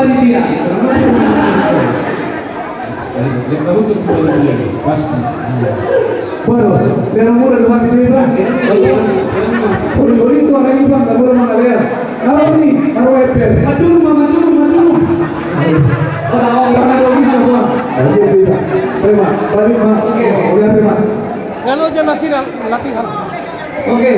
panitia. Kamu tuh panitia pasti. Bueno, pero muro los anfitriones. Por itu orang Islam tak boleh mengalir. Kalau ni, baru EPR. Maduru. Kalau orang lagi semua. Jadi tidak. Terima. Terima. Oke. Boleh terima. Kalau jangan latihan. Oke.